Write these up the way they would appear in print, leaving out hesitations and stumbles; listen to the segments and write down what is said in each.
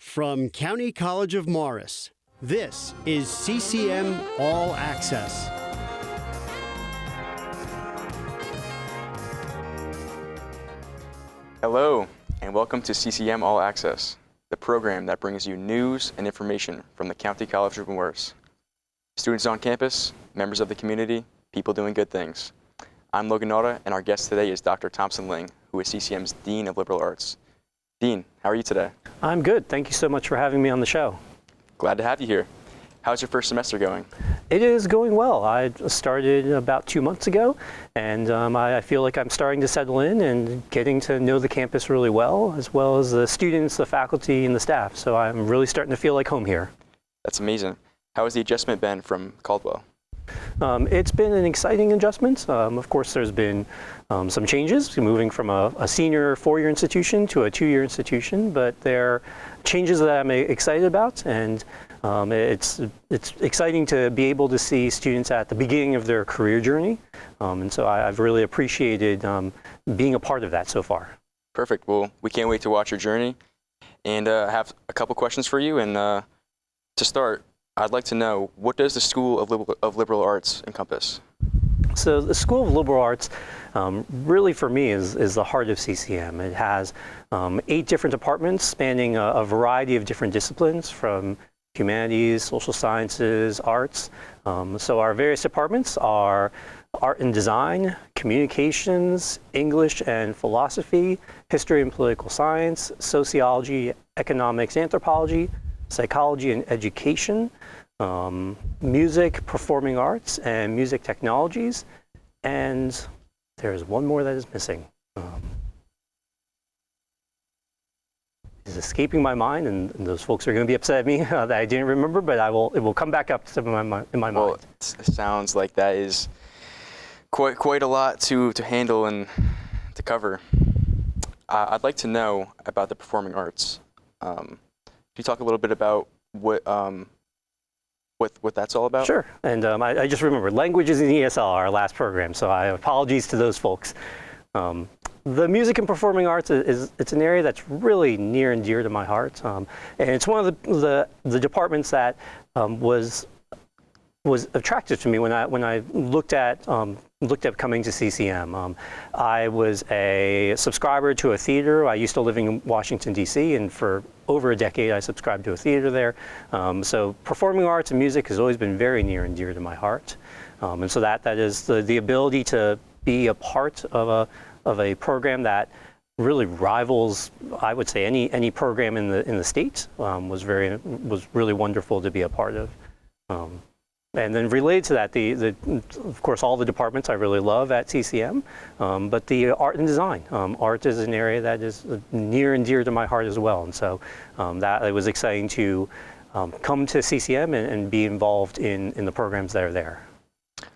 From County College of Morris, this is CCM All Access. Hello, and welcome to CCM All Access, the program that brings you news and information from the County College of Morris. Students on campus, members of the community, people doing good things. I'm Logan Nauta, and our guest today is Dr. Thomson Ling, who is CCM's Dean of Liberal Arts. Dean, how are you today? I'm good. Thank you so much for having me on the show. Glad to have you here. How's your first semester going? It is going well. I started about 2 months ago, and I feel like I'm starting to settle in and getting to know the campus really well as the students, the faculty, and the staff. So I'm really starting to feel like home here. That's amazing. How has the adjustment been from Caldwell? It's been an exciting adjustment. Of course, there's been some changes, moving from a senior 4-year institution to a 2-year institution, but they're changes that I'm excited about, and it's exciting to be able to see students at the beginning of their career journey, and so I've really appreciated being a part of that so far. Perfect. Well, we can't wait to watch your journey, and I have a couple questions for you. And to start, I'd like to know, what does the School of Liberal Arts encompass? So the School of Liberal Arts really for me is the heart of CCM. It has 8 different departments spanning a variety of different disciplines, from humanities, social sciences, arts. So our various departments are art and design, communications, English and philosophy, history and political science, sociology, economics, anthropology, psychology and education, music, performing arts, and music technologies. And there's one more that is missing. It's escaping my mind, and those folks are going to be upset at me that I didn't remember, but it will come back up in my mind. Well, it sounds like that is quite a lot to handle and to cover. I'd like to know about the performing arts. Can you talk a little bit about what that's all about? Sure. And I just remembered, languages in ESL, our last program, so I apologies to those folks. The music and performing arts it's an area that's really near and dear to my heart, and it's one of the departments that was attractive to me when I looked at coming to CCM. I was a subscriber to a theater. I used to live in Washington, D.C., and for over a decade I subscribed to a theater there. So performing arts and music has always been very near and dear to my heart. And so that is the ability to be a part of a program that really rivals, I would say, any program in the state was really wonderful to be a part of. And then related to that, of course, all the departments I really love at CCM, but the art and design. Art is an area that is near and dear to my heart as well. And so that it was exciting to come to CCM and be involved in the programs that are there.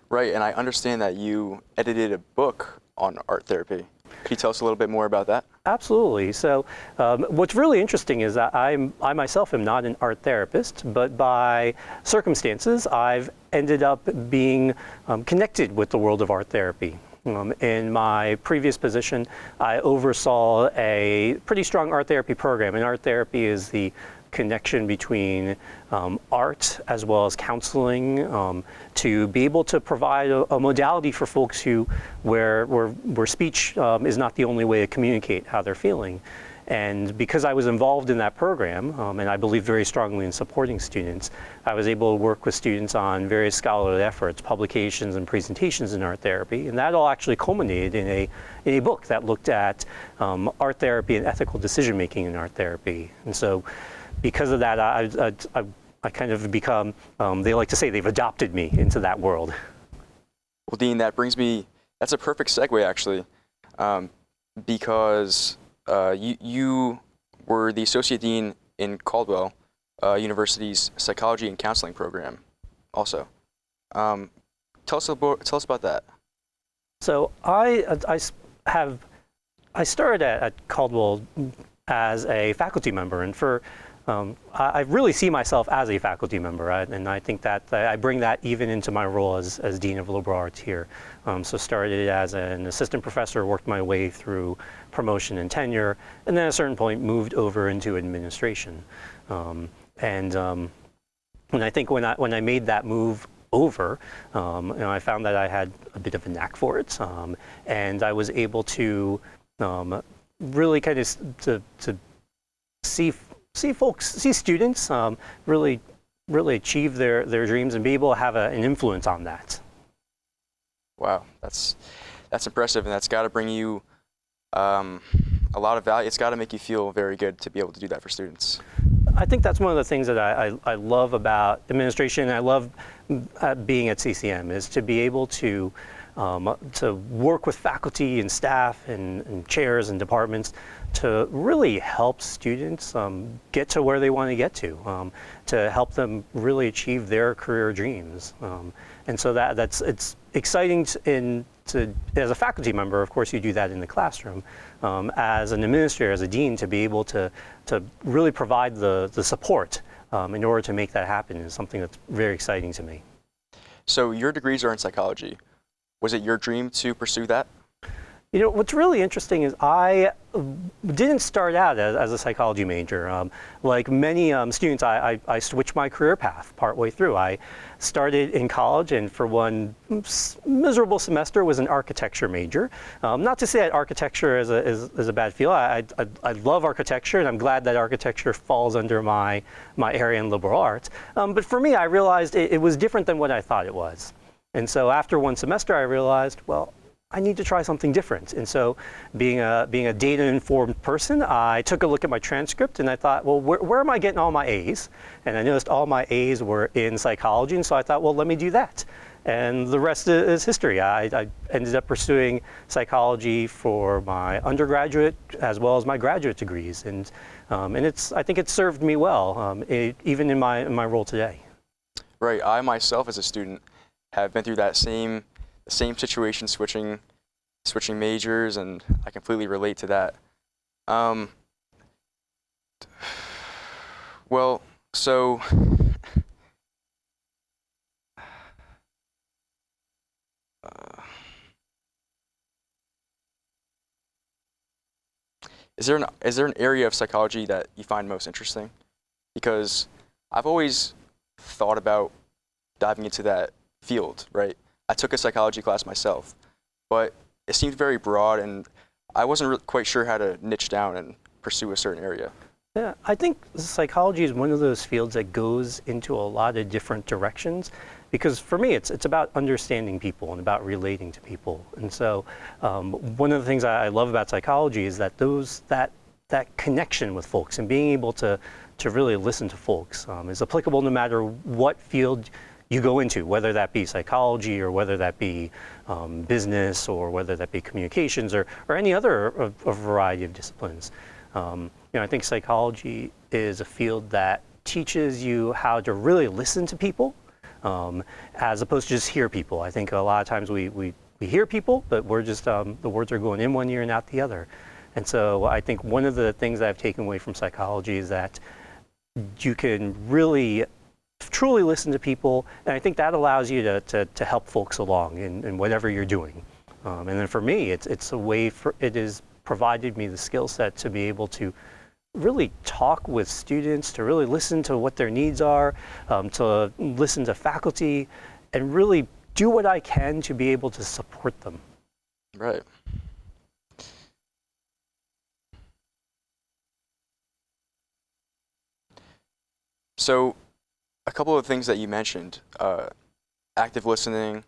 Right, and I understand that you edited a book on art therapy. Could you tell us a little bit more about that? Absolutely. So what's really interesting is that I myself am not an art therapist, but by circumstances, I've ended up being connected with the world of art therapy. In my previous position, I oversaw a pretty strong art therapy program, and art therapy is the connection between art as well as counseling, to be able to provide a modality for folks where speech is not the only way to communicate how they're feeling. And because I was involved in that program, and I believe very strongly in supporting students, I was able to work with students on various scholarly efforts, publications, and presentations in art therapy. And that all actually culminated in a book that looked at art therapy and ethical decision-making in art therapy. And so because of that, I kind of become, they like to say, they've adopted me into that world. Well, Dean, that's a perfect segue, actually, because you were the Associate Dean in Caldwell University's Psychology and Counseling program also. Tell us about that. So I started at Caldwell as a faculty member, and for I really see myself as a faculty member, and I think that I bring that even into my role as Dean of Liberal Arts here. So started as an assistant professor, worked my way through promotion and tenure, and then at a certain point moved over into administration. And I think when I made that move over, I found that I had a bit of a knack for it, and I was able to really kind of to see students really achieve their dreams and be able to have an influence on that. Wow, that's impressive, and that's got to bring you a lot of value. It's got to make you feel very good to be able to do that for students. I think that's one of the things that I love about administration. I love being at CCM is to be able to work with faculty and staff and chairs and departments to really help students get to where they want to get to help them really achieve their career dreams. And so it's exciting as a faculty member. Of course, you do that in the classroom. As an administrator, as a dean, to be able to really provide the support in order to make that happen is something that's very exciting to me. So your degrees are in psychology. Was it your dream to pursue that? You know, what's really interesting is I didn't start out as a psychology major. Like many students, I switched my career path partway through. I started in college, and for one miserable semester was an architecture major. Not to say that architecture is a bad field. I love architecture, and I'm glad that architecture falls under my area in liberal arts. But for me, I realized it was different than what I thought it was. And so after one semester, I realized, well, I need to try something different. And so being a data-informed person, I took a look at my transcript and I thought, well, where am I getting all my A's? And I noticed all my A's were in psychology, and so I thought, well, let me do that. And the rest is history. I ended up pursuing psychology for my undergraduate as well as my graduate degrees. And I think it served me well, even in my role today. Right. I myself, as a student, have been through that same situation, switching majors, and I completely relate to that. Well, so is there an area of psychology that you find most interesting? Because I've always thought about diving into that field, right? I took a psychology class myself, but it seemed very broad, and I wasn't quite sure how to niche down and pursue a certain area. Yeah, I think psychology is one of those fields that goes into a lot of different directions, because for me, it's about understanding people and about relating to people. And so one of the things I love about psychology is that that connection with folks and being able to really listen to folks is applicable no matter what field you go into, whether that be psychology or whether that be business or whether that be communications or any other a variety of disciplines. I think psychology is a field that teaches you how to really listen to people as opposed to just hear people. I think a lot of times we hear people, but we're just, the words are going in one ear and out the other. And so I think one of the things that I've taken away from psychology is that you can really truly listen to people, and I think that allows you to help folks along in whatever you're doing. And then for me, it's a way it has provided me the skill set to be able to really talk with students, to really listen to what their needs are, to listen to faculty, and really do what I can to be able to support them. Right. So, a couple of things that you mentioned, active listening,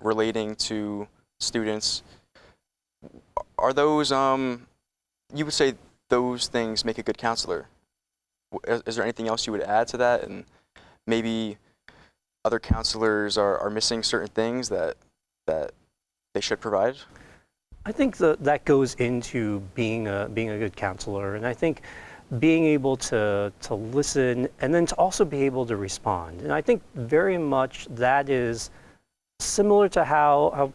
relating to students, are those, you would say those things make a good counselor? Is there anything else you would add to that? And maybe other counselors are missing certain things that they should provide? I think that goes into being a good counselor, and I think being able to listen and then to also be able to respond. And I think very much that is similar to how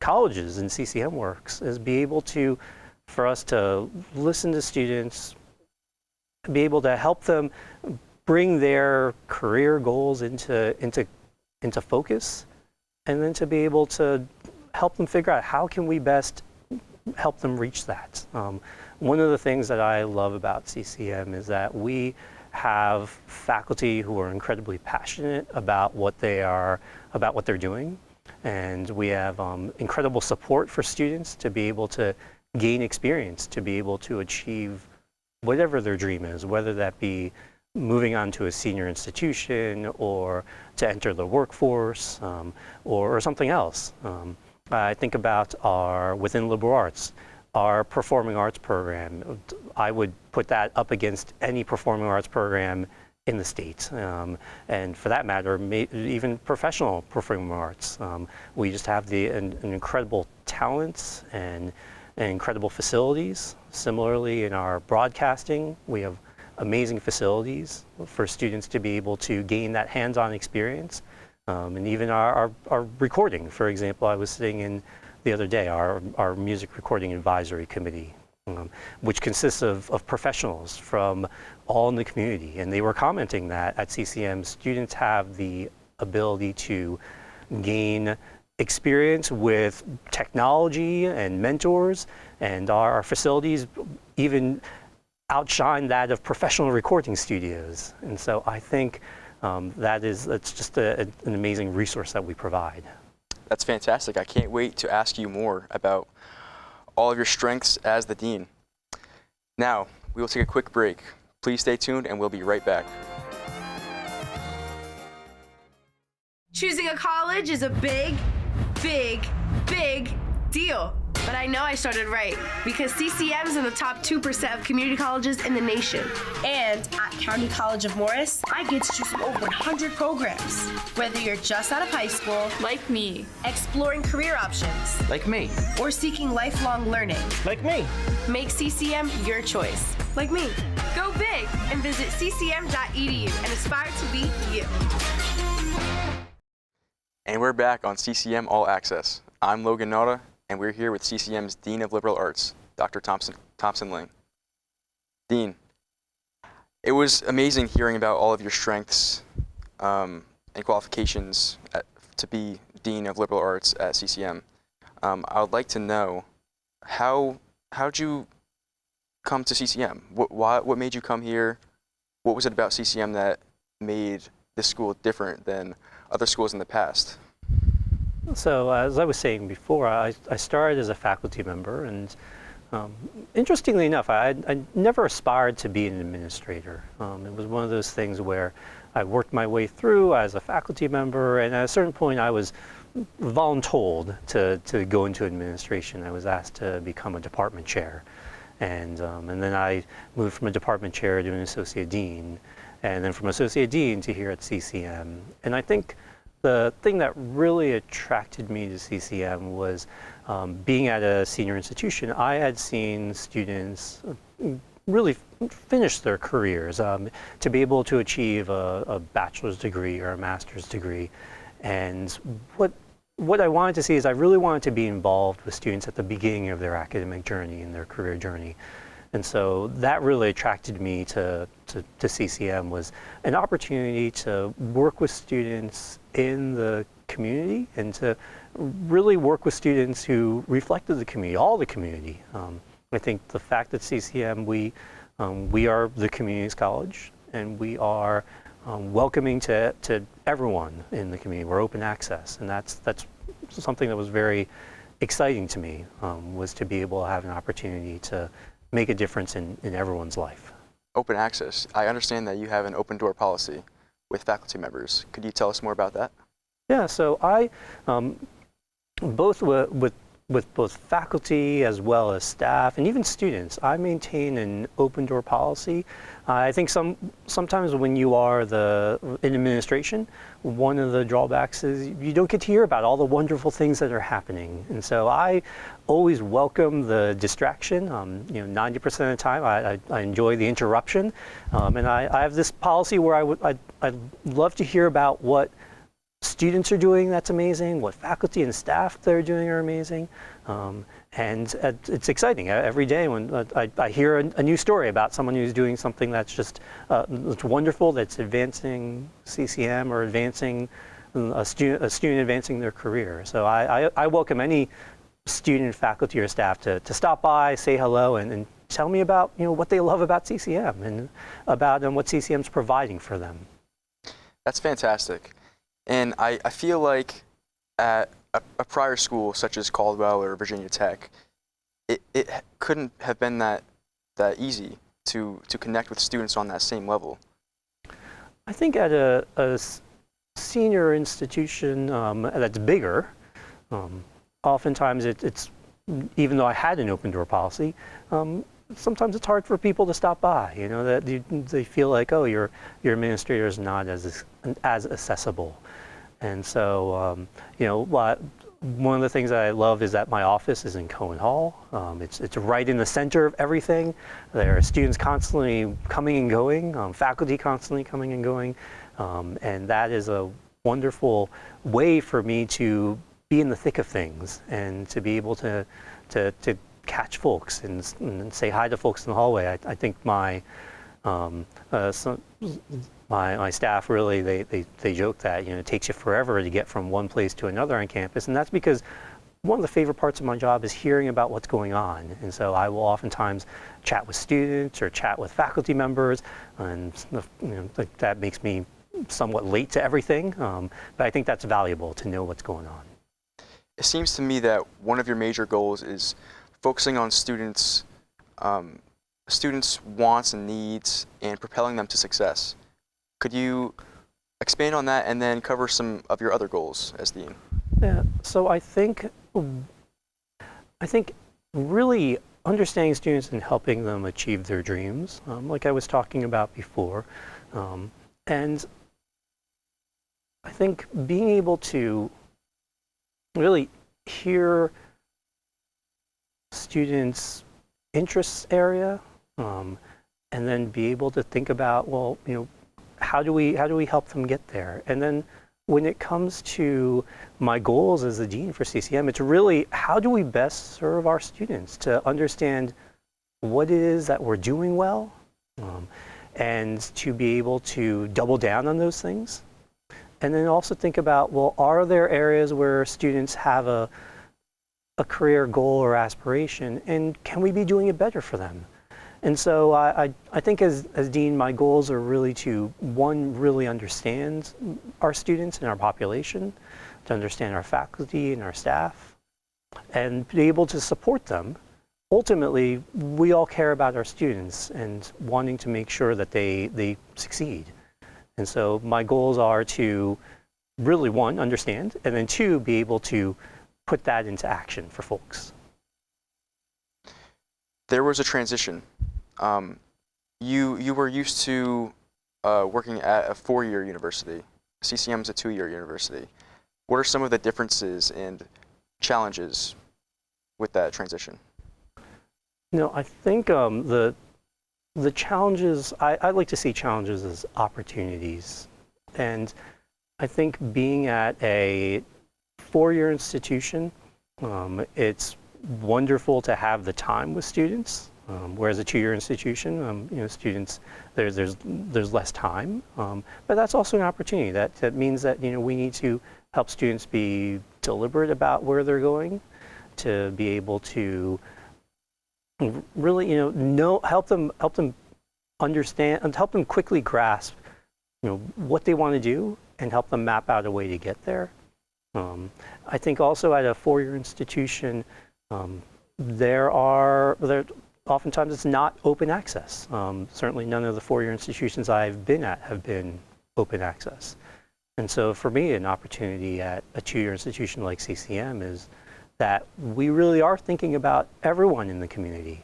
colleges and CCM works, is be able for us to listen to students, be able to help them bring their career goals into focus, and then to be able to help them figure out how can we best help them reach that. One of the things that I love about CCM is that we have faculty who are incredibly passionate about what they're doing, and we have incredible support for students to be able to gain experience, to be able to achieve whatever their dream is, whether that be moving on to a senior institution or to enter the workforce, or something else. I think about within liberal arts, our performing arts program. I would put that up against any performing arts program in the state, and for that matter, even professional performing arts. We just have an incredible talent and incredible facilities. Similarly, in our broadcasting, we have amazing facilities for students to be able to gain that hands-on experience. And even our recording, for example, I was sitting in the other day, our music recording advisory committee, which consists of professionals from all in the community. And they were commenting that at CCM, students have the ability to gain experience with technology and mentors, and our facilities even outshine that of professional recording studios. And so I think that's just an amazing resource that we provide. That's fantastic. I can't wait to ask you more about all of your strengths as the dean. Now, we will take a quick break. Please stay tuned and we'll be right back. Choosing a college is a big, big, big deal. But I know I started right because CCM's in the top 2% of community colleges in the nation. And at County College of Morris, I get to choose from over 100 programs. Whether you're just out of high school, like me, exploring career options, like me, or seeking lifelong learning, like me, make CCM your choice, like me. Go big and visit ccm.edu and aspire to be you. And we're back on CCM All Access. I'm Logan Nauta, and we're here with CCM's Dean of Liberal Arts, Dr. Thomson Ling. Dean, it was amazing hearing about all of your strengths and qualifications to be Dean of Liberal Arts at CCM. I would like to know, how'd you come to CCM? What made you come here? What was it about CCM that made this school different than other schools in the past? So as I was saying before, I started as a faculty member, and interestingly enough, I never aspired to be an administrator. It was one of those things where I worked my way through as a faculty member, and at a certain point I was voluntold to go into administration. I was asked to become a department chair, and then I moved from a department chair to an associate dean, and then from associate dean to here at CCM. And I think the thing that really attracted me to CCM was being at a senior institution. I had seen students really finish their careers, to be able to achieve a bachelor's degree or a master's degree. And what I wanted to see is I really wanted to be involved with students at the beginning of their academic journey and their career journey. And so that really attracted me to CCM, was an opportunity to work with students in the community and to really work with students who reflected the community, all the community. I think the fact that CCM, we are the community's college, and we are welcoming to everyone in the community. We're open access, and that's something that was very exciting to me, was to be able to have an opportunity to make a difference in everyone's life. Open access. I understand that you have an open door policy with faculty members. Could you tell us more about that? Yeah, so I, both with both faculty as well as staff and even students, I maintain an open door policy. I think sometimes when you are in administration, one of the drawbacks is you don't get to hear about all the wonderful things that are happening. And so I always welcome the distraction. 90% of the time I enjoy the interruption. And I have this policy where I'd love to hear about what students are doing that's amazing, what faculty and staff they're doing are amazing. And it's exciting. Every day when I hear a new story about someone who's doing something that's just it's wonderful, that's advancing CCM or advancing a student advancing their career. So I welcome any student, faculty, or staff to stop by, say hello, and tell me about what they love about CCM and about what CCM's providing for them. That's fantastic. And I feel like at a prior school such as Caldwell or Virginia Tech, it couldn't have been that easy to connect with students on that same level. I think at a senior institution that's bigger, oftentimes it's, even though I had an open door policy, sometimes it's hard for people to stop by. That they feel like, oh, your administrator is not as accessible. And so, one of the things that I love is that my office is in Cohen Hall. It's right in the center of everything. There are students constantly coming and going, faculty constantly coming and going, and that is a wonderful way for me to be in the thick of things and to be able to catch folks and say hi to folks in the hallway. I think my staff really, they joke that it takes you forever to get from one place to another on campus, and that's because one of the favorite parts of my job is hearing about what's going on. And so I will oftentimes chat with students or chat with faculty members, and that makes me somewhat late to everything, but I think that's valuable to know what's going on. It seems to me that one of your major goals is focusing on students' wants and needs and propelling them to success. Could you expand on that and then cover some of your other goals as dean? Yeah, so I think really understanding students and helping them achieve their dreams, like I was talking about before, and I think being able to really hear students' interests area, and then be able to think about, well, how do we help them get there? And then when it comes to my goals as the dean for CCM, it's really how do we best serve our students to understand what it is that we're doing well, and to be able to double down on those things. And then also think about, well, are there areas where students have a career goal or aspiration, and can we be doing it better for them? And so I think as dean, my goals are really to, one, really understand our students and our population, to understand our faculty and our staff, and be able to support them. Ultimately, we all care about our students and wanting to make sure that they succeed. And so my goals are to really, one, understand, and then two, be able to put that into action for folks. There was a transition. You were used to working at a 4-year university. CCM is a 2-year university. What are some of the differences and challenges with that transition? I think the challenges, I like to see challenges as opportunities. And I think being at a 4-year institution, it's wonderful to have the time with students, whereas a 2-year institution, students, there's less time, but that's also an opportunity. That means that we need to help students be deliberate about where they're going, to be able to really help them understand and help them quickly grasp what they want to do and help them map out a way to get there. I think also at a 4-year institution, there oftentimes it's not open access. Certainly none of the 4-year institutions I've been at have been open access. And so for me, an opportunity at a 2-year institution like CCM is that we really are thinking about everyone in the community,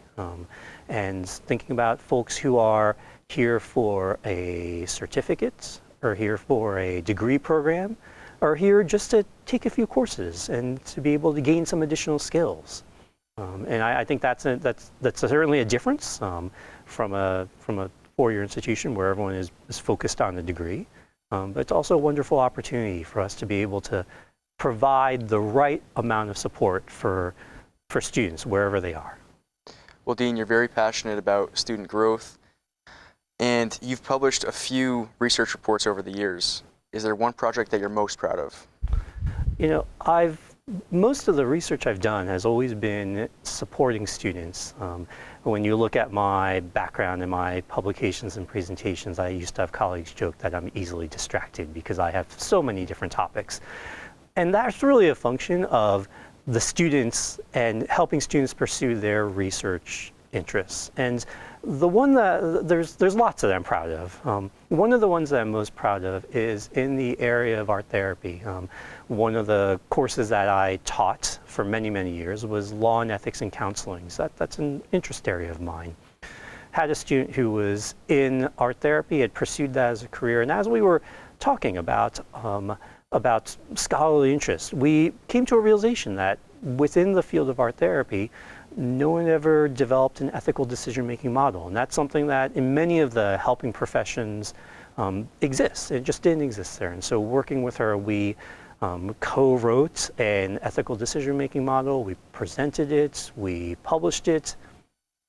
and thinking about folks who are here for a certificate or here for a degree program or here just to take a few courses and to be able to gain some additional skills. And I think that's certainly a difference from a 4-year institution where everyone is focused on the degree. But it's also a wonderful opportunity for us to be able to provide the right amount of support for for students wherever they are. Well, Dean, you're very passionate about student growth, and you've published a few research reports over the years. Is there one project that you're most proud of? You know, most of the research I've done has always been supporting students. When you look at my background and my publications and presentations, I used to have colleagues joke that I'm easily distracted because I have so many different topics. And that's really a function of the students and helping students pursue their research interests. And the one that, there's lots that I'm proud of. One of the ones that I'm most proud of is in the area of art therapy. One of the courses that I taught for many, many years was law and ethics and counseling. So that's an interest area of mine. Had a student who was in art therapy, had pursued that as a career, and as we were talking about scholarly interests, we came to a realization that within the field of art therapy, no one ever developed an ethical decision-making model. And that's something that in many of the helping professions exists. It just didn't exist there. And so working with her, we co-wrote an ethical decision-making model. We presented it, we published it.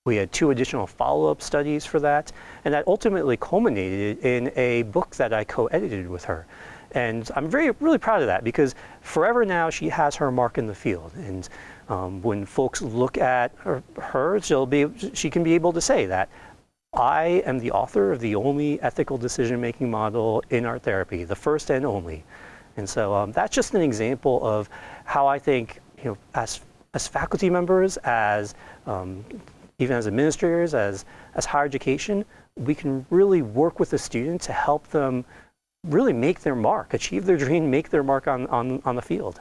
We had 2 additional follow-up studies for that. And that ultimately culminated in a book that I co-edited with her. And I'm really proud of that because forever now she has her mark in the field. And when folks look at her, she can be able to say that I am the author of the only ethical decision-making model in art therapy, the first and only. And so that's just an example of how I think, you know, as faculty members, as even as administrators, as higher education, we can really work with the student to help them really make their mark, achieve their dream, make their mark on the field.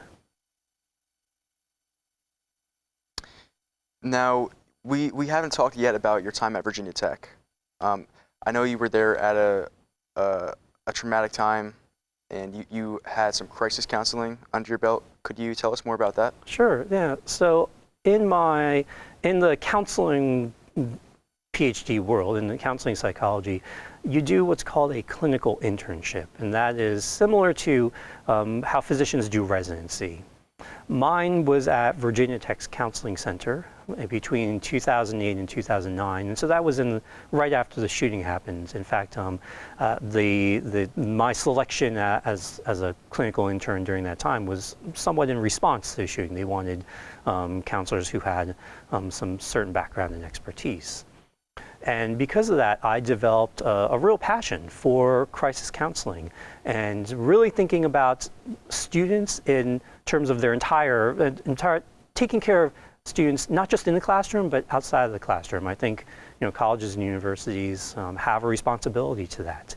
Now, we haven't talked yet about your time at Virginia Tech. I know you were there at a traumatic time, and you had some crisis counseling under your belt. Could you tell us more about that? Sure, yeah. So in the counseling PhD world, in the counseling psychology, you do what's called a clinical internship, and that is similar to how physicians do residency. Mine was at Virginia Tech's Counseling Center between 2008 and 2009, and so that was right after the shooting happened. In fact, my selection as a clinical intern during that time was somewhat in response to the shooting. They wanted counselors who had some certain background and expertise. And because of that, I developed a real passion for crisis counseling and really thinking about students in terms of their entire taking care of students, not just in the classroom, but outside of the classroom. I think, you know, colleges and universities have a responsibility to that.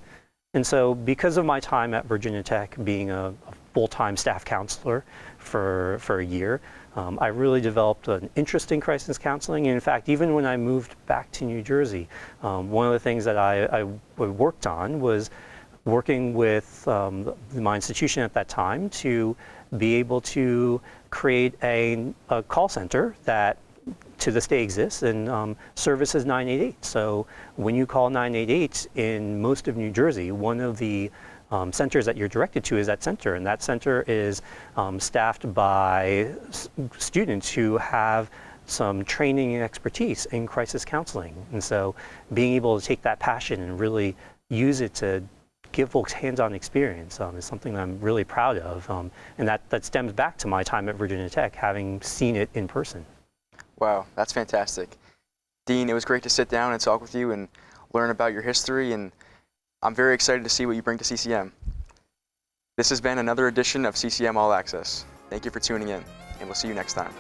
And so because of my time at Virginia Tech being a full-time staff counselor for a year, I really developed an interest in crisis counseling. And in fact, even when I moved back to New Jersey, one of the things that I worked on was working with my institution at that time to be able to create a call center that to this day exists and services 988. So when you call 988 in most of New Jersey, one of the centers that you're directed to is that center, and that center is staffed by students who have some training and expertise in crisis counseling. And so being able to take that passion and really use it to give folks hands-on experience is something that I'm really proud of, and that stems back to my time at Virginia Tech, having seen it in person. Wow, that's fantastic. Dean, it was great to sit down and talk with you and learn about your history, and I'm very excited to see what you bring to CCM. This has been another edition of CCM All Access. Thank you for tuning in, and we'll see you next time.